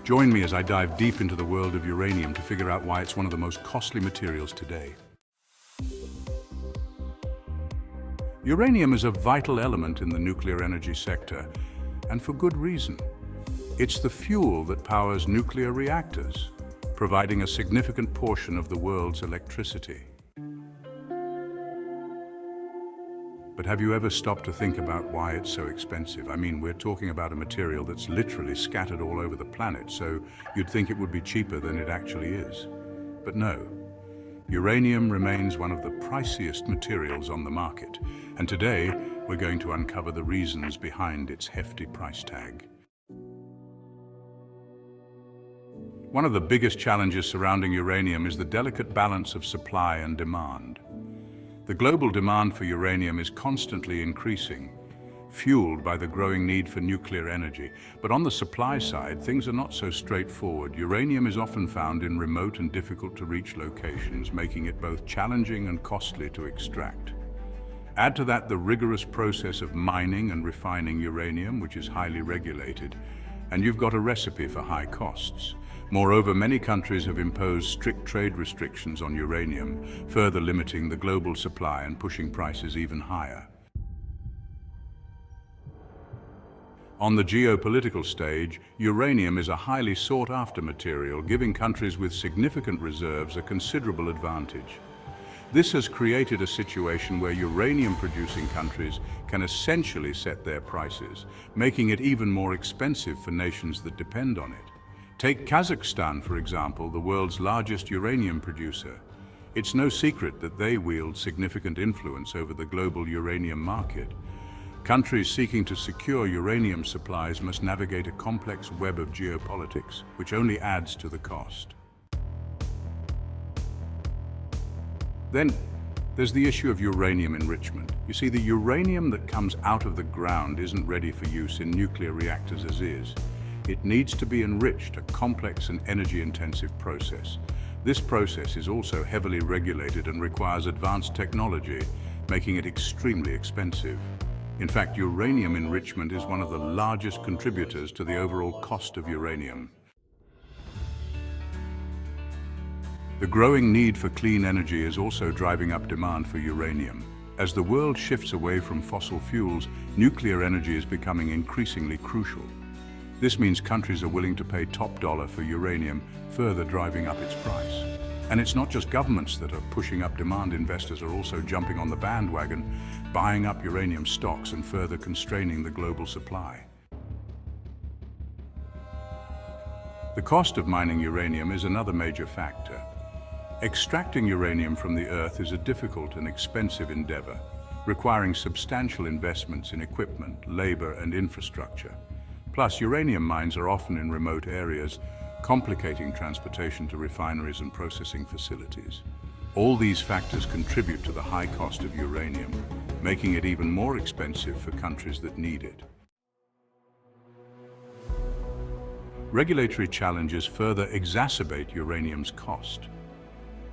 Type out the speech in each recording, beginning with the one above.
Join me as I dive deep into the world of uranium to figure out why it's one of the most costly materials today. Uranium is a vital element in the nuclear energy sector, and for good reason. It's the fuel that powers nuclear reactors, providing a significant portion of the world's electricity. But have you ever stopped to think about why it's so expensive? I mean, we're talking about a material that's literally scattered all over the planet, so you'd think it would be cheaper than it actually is. But no. Uranium remains one of the priciest materials on the market, and today we're going to uncover the reasons behind its hefty price tag. One of the biggest challenges surrounding uranium is the delicate balance of supply and demand. The global demand for uranium is constantly increasing, fueled by the growing need for nuclear energy. But on the supply side, things are not so straightforward. Uranium is often found in remote and difficult-to-reach locations, making it both challenging and costly to extract. Add to that the rigorous process of mining and refining uranium, which is highly regulated, and you've got a recipe for high costs. Moreover, many countries have imposed strict trade restrictions on uranium, further limiting the global supply and pushing prices even higher. On the geopolitical stage, uranium is a highly sought-after material, giving countries with significant reserves a considerable advantage. This has created a situation where uranium-producing countries can essentially set their prices, making it even more expensive for nations that depend on it. Take Kazakhstan, for example, the world's largest uranium producer. It's no secret that they wield significant influence over the global uranium market. Countries seeking to secure uranium supplies must navigate a complex web of geopolitics, which only adds to the cost. Then, there's the issue of uranium enrichment. You see, the uranium that comes out of the ground isn't ready for use in nuclear reactors as is. It needs to be enriched, a complex and energy-intensive process. This process is also heavily regulated and requires advanced technology, making it extremely expensive. In fact, uranium enrichment is one of the largest contributors to the overall cost of uranium. The growing need for clean energy is also driving up demand for uranium. As the world shifts away from fossil fuels, nuclear energy is becoming increasingly crucial. This means countries are willing to pay top dollar for uranium, further driving up its price. And it's not just governments that are pushing up demand. Investors are also jumping on the bandwagon, buying up uranium stocks and further constraining the global supply. The cost of mining uranium is another major factor. Extracting uranium from the earth is a difficult and expensive endeavor, requiring substantial investments in equipment, labor, and infrastructure. Plus, uranium mines are often in remote areas, complicating transportation to refineries and processing facilities. All these factors contribute to the high cost of uranium, making it even more expensive for countries that need it. Regulatory challenges further exacerbate uranium's cost.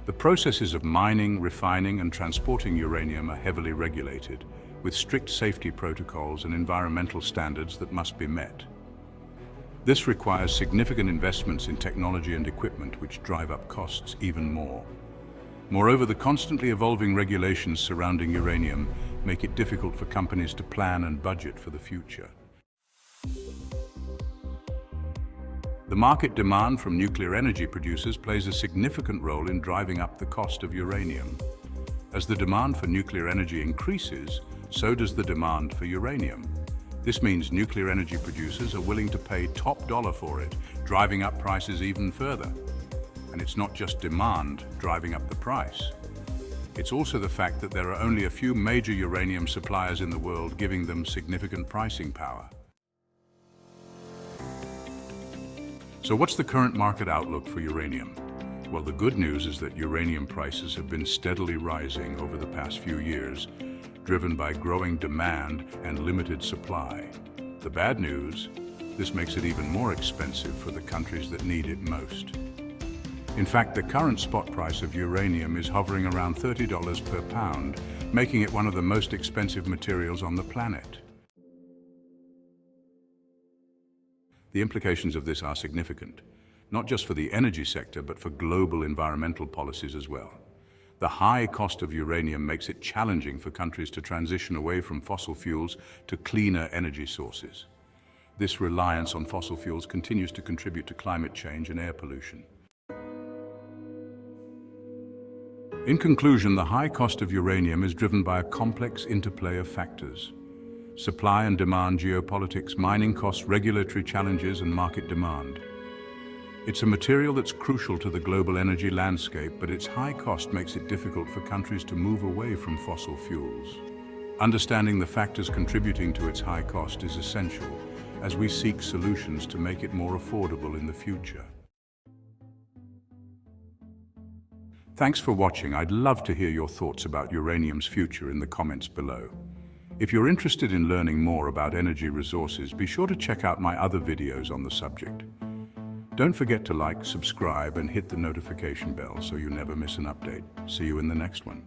The processes of mining, refining, and transporting uranium are heavily regulated, with strict safety protocols and environmental standards that must be met. This requires significant investments in technology and equipment, which drive up costs even more. Moreover, the constantly evolving regulations surrounding uranium make it difficult for companies to plan and budget for the future. The market demand from nuclear energy producers plays a significant role in driving up the cost of uranium. As the demand for nuclear energy increases, so does the demand for uranium. This means nuclear energy producers are willing to pay top dollar for it, driving up prices even further. And it's not just demand driving up the price. It's also the fact that there are only a few major uranium suppliers in the world, giving them significant pricing power. So what's the current market outlook for uranium? Well, the good news is that uranium prices have been steadily rising over the past few years, driven by growing demand and limited supply. The bad news, this makes it even more expensive for the countries that need it most. In fact, the current spot price of uranium is hovering around $30 per pound, making it one of the most expensive materials on the planet. The implications of this are significant, not just for the energy sector, but for global environmental policies as well. The high cost of uranium makes it challenging for countries to transition away from fossil fuels to cleaner energy sources. This reliance on fossil fuels continues to contribute to climate change and air pollution. In conclusion, the high cost of uranium is driven by a complex interplay of factors: supply and demand, geopolitics, mining costs, regulatory challenges, and market demand. It's a material that's crucial to the global energy landscape, but its high cost makes it difficult for countries to move away from fossil fuels. Understanding the factors contributing to its high cost is essential as we seek solutions to make it more affordable in the future. Thanks for watching. I'd love to hear your thoughts about uranium's future in the comments below. If you're interested in learning more about energy resources, be sure to check out my other videos on the subject. Don't forget to like, subscribe, and hit the notification bell so you never miss an update. See you in the next one.